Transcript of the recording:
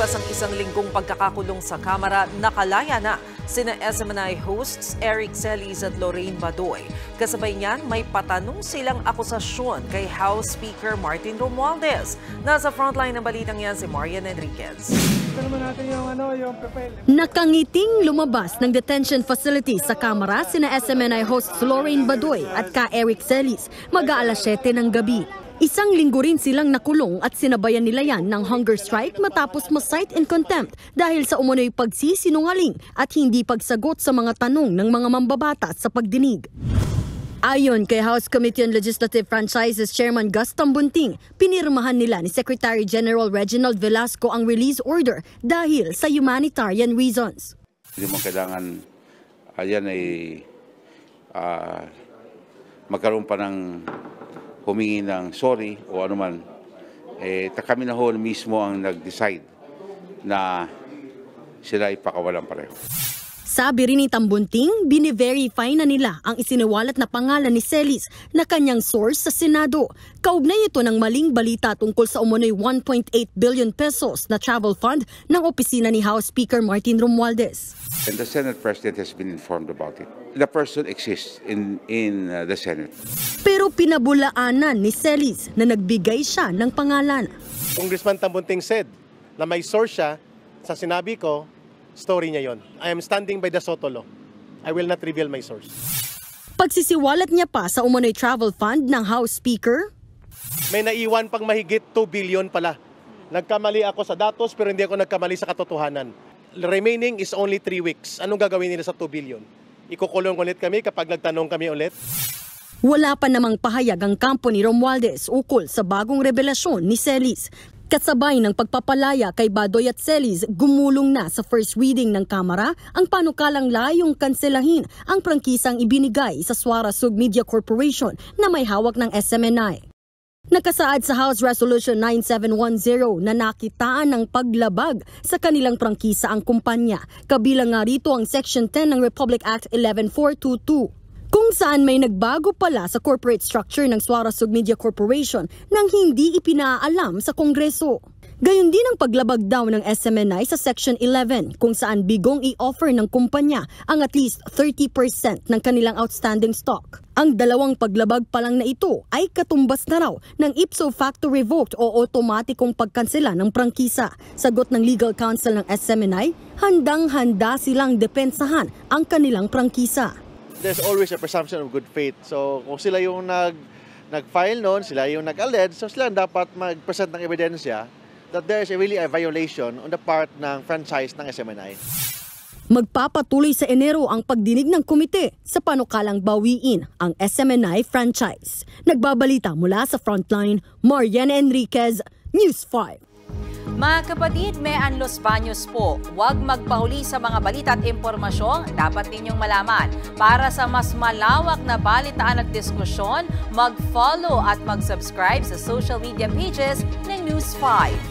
Makalipas ang isang linggong pagkakakulong sa Kamara, nakalaya na sina SMNI hosts Eric Celis at Lorraine Badoy. Kasabay niyan, may patanong silang akusasyon kay House Speaker Martin Romualdez. Nasa frontline ng balitang yan si Marian Enriquez. Nakangiting lumabas ng detention facility sa Kamara sina SMNI hosts Lorraine Badoy at ka Eric Celis mag-aalas 7 ng gabi. Isang linggo rin silang nakulong at sinabayan nila yan ng hunger strike matapos ma-cite in contempt dahil sa umunoy pagsisinungaling at hindi pagsagot sa mga tanong ng mga mambabatas sa pagdinig. Ayon kay House Committee on Legislative Franchises Chairman Gus Tambunting, pinirmahan nila ni Secretary General Reginald Velasco ang release order dahil sa humanitarian reasons. Hindi mo kailangan yan ay magkaroon pa ng humingi ng sorry o anuman. Kami na ho mismo ang nag-decide na sila ay pakawalan pareho. Sabi rin ni Tambunting, bine-verify na nila ang isiniwalat na pangalan ni Celis na kanyang source sa Senado. Kaugnay ito ng maling balita tungkol sa umunoy 1.8 billion pesos na travel fund ng opisina ni House Speaker Martin Romualdez. And the Senate President has been informed about it. The person exists in the Senate. Pero pinabulaanan ni Celis na nagbigay siya ng pangalan. Congressman Tambunting said na may source siya sa sinabi ko. Story niya yon. I am standing by the Soto law. I will not reveal my source. Pagsisiwalat niya pa sa umunoy travel fund ng House Speaker, may naiwan pang mahigit 2 billion pala. Nagkamali ako sa datos pero hindi ako nagkamali sa katotohanan. Remaining is only 3 weeks. Anong gagawin nila sa 2 billion? Ikukulong ulit kami kapag nagtanong kami ulit? Wala pa namang pahayag ang kampo ni Romualdez ukol sa bagong revelasyon ni Celis. Kasabay ng pagpapalaya kay Badoy at Celis, gumulong na sa first reading ng Kamara ang panukalang layong kanselahin ang prangkisang ibinigay sa Suara Sug Media Corporation na may hawak ng SMNI. Nakasaad sa House Resolution 9710 na nakitaan ng paglabag sa kanilang prangkisa ang kumpanya. Kabilang nga rito ang Section 10 ng Republic Act 11422. Kung saan may nagbago pala sa corporate structure ng Suara Sug Media Corporation nang hindi ipinaalam sa Kongreso. Gayon din ang paglabag daw ng SMNI sa Section 11 kung saan bigong i-offer ng kumpanya ang at least 30% ng kanilang outstanding stock. Ang dalawang paglabag pa lang na ito ay katumbas na raw ng ipso facto revoked o otomatikong pagkansela ng prangkisa. Sagot ng legal counsel ng SMNI, handang-handa silang depensahan ang kanilang prangkisa. There's always a presumption of good faith. So kung sila yung nag-file noon, sila yung nag-allege, so sila dapat mag-present ng ebidensya that there is really a violation on the part ng franchise ng SMNI. Magpapatuloy sa Enero ang pagdinig ng komite sa panukalang bawiin ang SMNI franchise. Nagbabalita mula sa Frontline, Marian Enriquez, News 5. Mga kapatid, may Anlos Baños po. Huwag magpahuli sa mga balita at impormasyong dapat ninyong malaman. Para sa mas malawak na balitaan at diskusyon, mag-follow at mag-subscribe sa social media pages ng News 5.